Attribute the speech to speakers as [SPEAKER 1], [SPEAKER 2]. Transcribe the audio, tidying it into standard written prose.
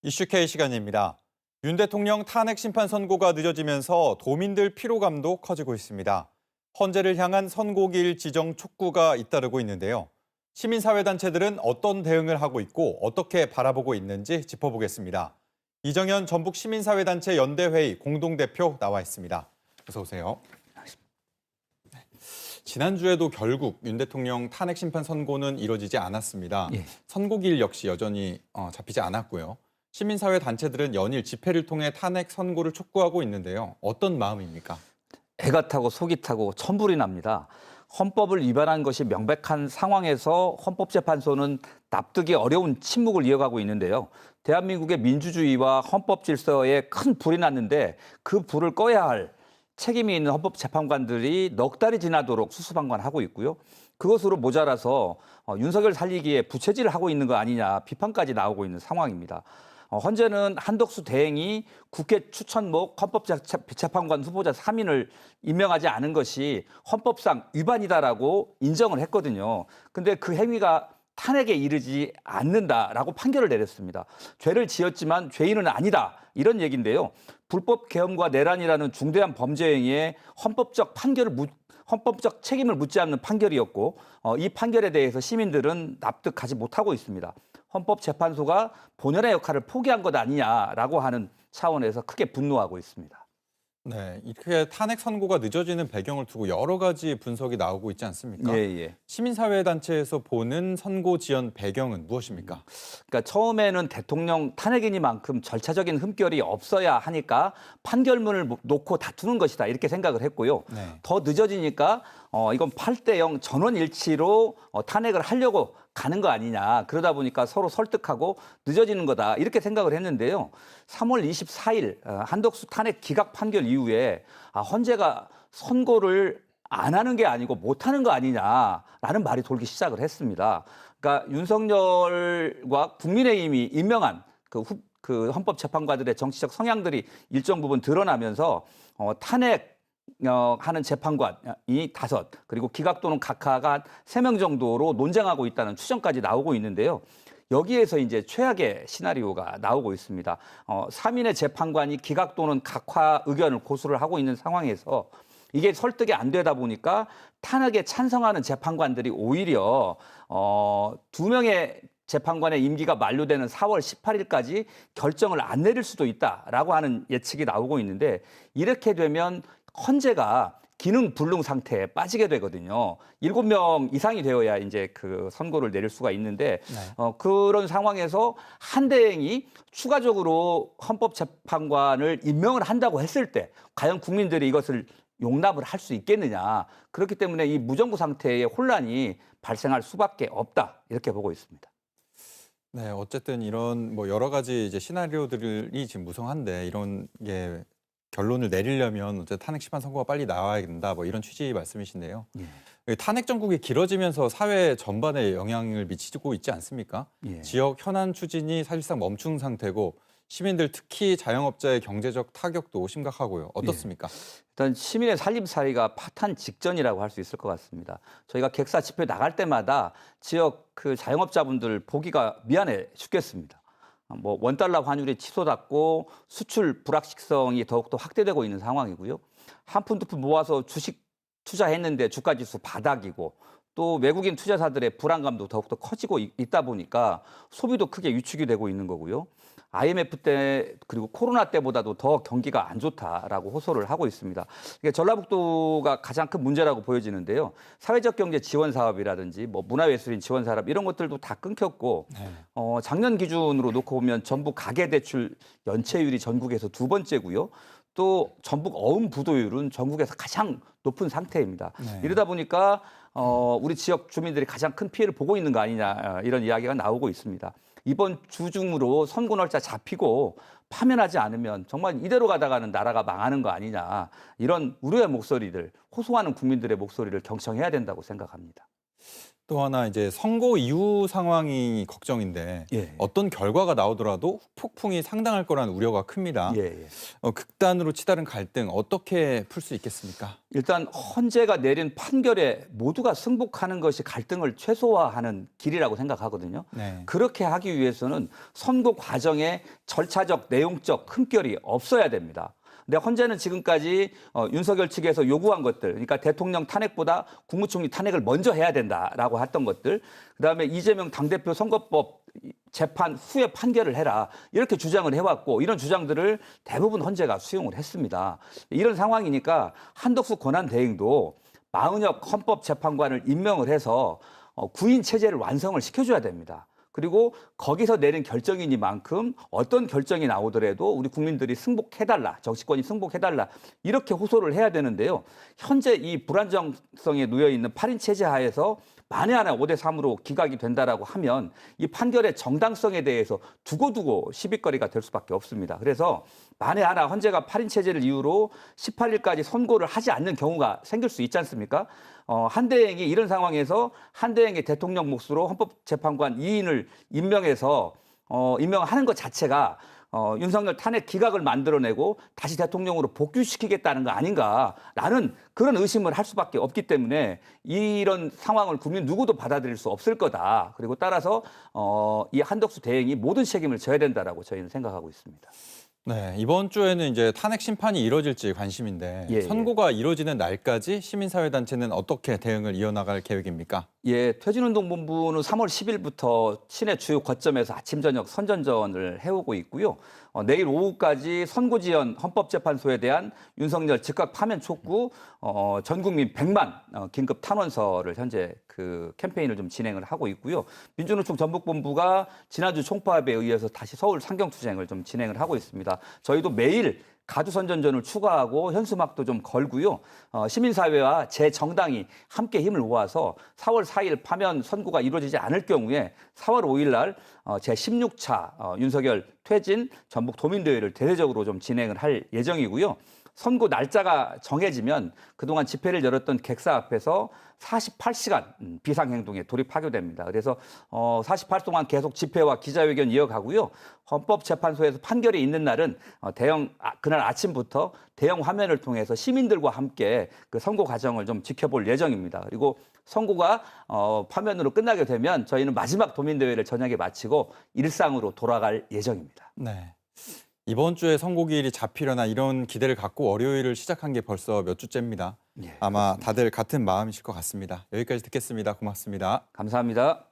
[SPEAKER 1] 이슈K 시간입니다. 윤 대통령 탄핵 심판 선고가 늦어지면서 도민들 피로감도 커지고 있습니다. 헌재를 향한 선고기일 지정 촉구가 잇따르고 있는데요. 시민사회단체들은 어떤 대응을 하고 있고 어떻게 바라보고 있는지 짚어보겠습니다. 이정현 전북시민사회단체 연대회의 공동대표 나와 있습니다. 어서 오세요. 지난주에도 결국 윤 대통령 탄핵 심판 선고는 이뤄지지 않았습니다. 선고기일 역시 여전히 잡히지 않았고요. 시민사회 단체들은 연일 집회를 통해 탄핵 선고를 촉구하고 있는데요. 어떤 마음입니까?
[SPEAKER 2] 애가 타고 속이 타고 천불이 납니다. 헌법을 위반한 것이 명백한 상황에서 헌법재판소는 납득이 어려운 침묵을 이어가고 있는데요. 대한민국의 민주주의와 헌법 질서에 큰 불이 났는데 그 불을 꺼야 할 책임이 있는 헌법재판관들이 넉 달이 지나도록 수수방관하고 있고요. 그것으로 모자라서 윤석열 살리기에 부채질을 하고 있는 거 아니냐 비판까지 나오고 있는 상황입니다. 헌재는 한덕수 대행이 국회 추천목 헌법재판관 후보자 3인을 임명하지 않은 것이 헌법상 위반이다라고 인정을 했거든요. 근데 그 행위가 탄핵에 이르지 않는다라고 판결을 내렸습니다. 죄를 지었지만 죄인은 아니다 이런 얘기인데요. 불법 계엄과 내란이라는 중대한 범죄 행위에 헌법적 책임을 묻지 않는 판결이었고 이 판결에 대해서 시민들은 납득하지 못하고 있습니다. 헌법재판소가 본연의 역할을 포기한 것 아니냐라고 하는 차원에서 크게 분노하고 있습니다.
[SPEAKER 1] 네, 이렇게 탄핵 선고가 늦어지는 배경을 두고 여러 가지 분석이 나오고 있지 않습니까? 시민사회단체에서 보는 선고 지연 배경은 무엇입니까?
[SPEAKER 2] 그러니까 처음에는 대통령 탄핵이니만큼 절차적인 흠결이 없어야 하니까 판결문을 놓고 다투는 것이다 이렇게 생각을 했고요. 더 늦어지니까 이건 8대0 전원일치로 탄핵을 하려고 가는 거 아니냐. 그러다 보니까 서로 설득하고 늦어지는 거다. 이렇게 생각을 했는데요. 3월 24일 한덕수 탄핵 기각 판결 이후에 헌재가 선고를 안 하는 게 아니고 못 하는 거 아니냐라는 말이 돌기 시작을 했습니다. 그러니까 윤석열과 국민의힘이 임명한 그 헌법재판관들의 정치적 성향들이 일정 부분 드러나면서 탄핵 하는 재판관이 5, 그리고 기각 또는 각하가 3명 정도로 논쟁하고 있다는 추정까지 나오고 있는데요. 여기에서 이제 최악의 시나리오가 나오고 있습니다. 3인의 재판관이 기각 또는 각하 의견을 고수를 하고 있는 상황에서 이게 설득이 안 되다 보니까 탄핵에 찬성하는 재판관들이 오히려 2명의 재판관의 임기가 만료되는 4월 18일까지 결정을 안 내릴 수도 있다라고 하는 예측이 나오고 있는데 이렇게 되면 헌재가 기능 불능 상태에 빠지게 되거든요. 7명 이상이 되어야 이제 그 선고를 내릴 수가 있는데 그런 상황에서 한 대행이 추가적으로 헌법재판관을 임명을 한다고 했을 때 과연 국민들이 이것을 용납을 할 수 있겠느냐. 그렇기 때문에 이 무정부 상태의 혼란이 발생할 수밖에 없다. 이렇게 보고 있습니다.
[SPEAKER 1] 네, 어쨌든 이런 여러 가지 이제 시나리오들이 지금 무성한데 이런 게 결론을 내리려면 어쨌든 탄핵 심판 선고가 빨리 나와야 된다. 이런 취지 말씀이신데요. 탄핵 정국이 길어지면서 사회 전반에 영향을 미치고 있지 않습니까? 지역 현안 추진이 사실상 멈춘 상태고 시민들 특히 자영업자의 경제적 타격도 심각하고요. 어떻습니까?
[SPEAKER 2] 일단 시민의 살림살이가 파탄 직전이라고 할 수 있을 것 같습니다. 저희가 객사 집회 나갈 때마다 지역 그 자영업자분들 보기가 미안해 죽겠습니다. 원달러 환율이 치솟았고 수출 불확실성이 더욱더 확대되고 있는 상황이고요. 한 푼 두 푼 모아서 주식 투자했는데 주가지수 바닥이고 또 외국인 투자사들의 불안감도 더욱더 커지고 있다 보니까 소비도 크게 위축이 되고 있는 거고요. IMF 때 그리고 코로나 때보다도 더 경기가 안 좋다라고 호소를 하고 있습니다. 이게 전라북도가 가장 큰 문제라고 보여지는데요. 사회적 경제 지원 사업이라든지 문화예술인 지원 사업 이런 것들도 다 끊겼고 작년 기준으로 놓고 보면 전북 가계대출 연체율이 전국에서 2번째고요. 또 전북 어음 부도율은 전국에서 가장 높은 상태입니다. 이러다 보니까 우리 지역 주민들이 가장 큰 피해를 보고 있는 거 아니냐 이런 이야기가 나오고 있습니다. 이번 주 중으로 선고 날짜 잡히고 파면하지 않으면 정말 이대로 가다가는 나라가 망하는 거 아니냐 이런 우려의 목소리들, 호소하는 국민들의 목소리를 경청해야 된다고 생각합니다.
[SPEAKER 1] 또 하나 이제 선고 이후 상황이 걱정인데
[SPEAKER 2] 예.
[SPEAKER 1] 어떤 결과가 나오더라도 후폭풍이 상당할 거라는 우려가 큽니다.
[SPEAKER 2] 예.
[SPEAKER 1] 극단으로 치달은 갈등 어떻게 풀 수 있겠습니까?
[SPEAKER 2] 일단 헌재가 내린 판결에 모두가 승복하는 것이 갈등을 최소화하는 길이라고 생각하거든요.
[SPEAKER 1] 네.
[SPEAKER 2] 그렇게 하기 위해서는 선고 과정에 절차적, 내용적 흠결이 없어야 됩니다. 근데 헌재는 지금까지 윤석열 측에서 요구한 것들, 그러니까 대통령 탄핵보다 국무총리 탄핵을 먼저 해야 된다라고 했던 것들, 그다음에 이재명 당대표 선거법 재판 후에 판결을 해라 이렇게 주장을 해왔고 이런 주장들을 대부분 헌재가 수용을 했습니다. 이런 상황이니까 한덕수 권한대행도 마은혁 헌법재판관을 임명을 해서 구인 체제를 완성을 시켜줘야 됩니다. 그리고 거기서 내린 결정이니만큼 어떤 결정이 나오더라도 우리 국민들이 승복해달라, 정치권이 승복해달라 이렇게 호소를 해야 되는데요. 현재 이 불안정성에 놓여 있는 8인 체제 하에서 만에 하나 5대3으로 기각이 된다라고 하면 이 판결의 정당성에 대해서 두고두고 시비거리가 될 수밖에 없습니다. 그래서 만에 하나 헌재가 8인 체제를 이유로 18일까지 선고를 하지 않는 경우가 생길 수 있지 않습니까? 한대행이 이런 상황에서 한대행의 대통령 몫으로 헌법재판관 2인을 임명해서 임명하는 것 자체가 윤석열 탄핵 기각을 만들어내고 다시 대통령으로 복귀시키겠다는 거 아닌가라는 그런 의심을 할 수밖에 없기 때문에 이런 상황을 국민 누구도 받아들일 수 없을 거다. 그리고 따라서 이 한덕수 대행이 모든 책임을 져야 된다라고 저희는 생각하고 있습니다.
[SPEAKER 1] 네, 이번 주에는 이제 탄핵 심판이 이뤄질지 관심인데
[SPEAKER 2] 예.
[SPEAKER 1] 선고가 이뤄지는 날까지 시민사회단체는 어떻게 대응을 이어나갈 계획입니까?
[SPEAKER 2] 예, 퇴진운동본부는 3월 10일부터 시내 주요 거점에서 아침 저녁 선전전을 해오고 있고요. 내일 오후까지 선고지연 헌법재판소에 대한 윤석열 즉각 파면 촉구 전국민 100만 긴급 탄원서를 현재 그 캠페인을 좀 진행을 하고 있고요. 민주노총 전북본부가 지난주 총파업에 의해서 다시 서울 상경투쟁을 좀 진행을 하고 있습니다. 저희도 매일 가두선전전을 추가하고 현수막도 좀 걸고요. 시민사회와 제 정당이 함께 힘을 모아서 4월 4일 파면 선고가 이루어지지 않을 경우에 4월 5일 날 제16차 윤석열 퇴진 전북 도민대회를 대대적으로 좀 진행을 할 예정이고요. 선고 날짜가 정해지면 그동안 집회를 열었던 객사 앞에서 48시간 비상행동에 돌입하게 됩니다. 그래서 48 동안 계속 집회와 기자회견 이어가고요. 헌법재판소에서 판결이 있는 날은 그날 아침부터 대형 화면을 통해서 시민들과 함께 그 선고 과정을 좀 지켜볼 예정입니다. 그리고 선고가 파면으로 끝나게 되면 저희는 마지막 도민대회를 저녁에 마치고 일상으로 돌아갈 예정입니다.
[SPEAKER 1] 네. 이번 주에 선고기일이 잡히려나 이런 기대를 갖고 월요일을 시작한 게 벌써 몇 주째입니다.
[SPEAKER 2] 예,
[SPEAKER 1] 아마
[SPEAKER 2] 그렇습니다.
[SPEAKER 1] 다들 같은 마음이실 것 같습니다. 여기까지 듣겠습니다. 고맙습니다.
[SPEAKER 2] 감사합니다.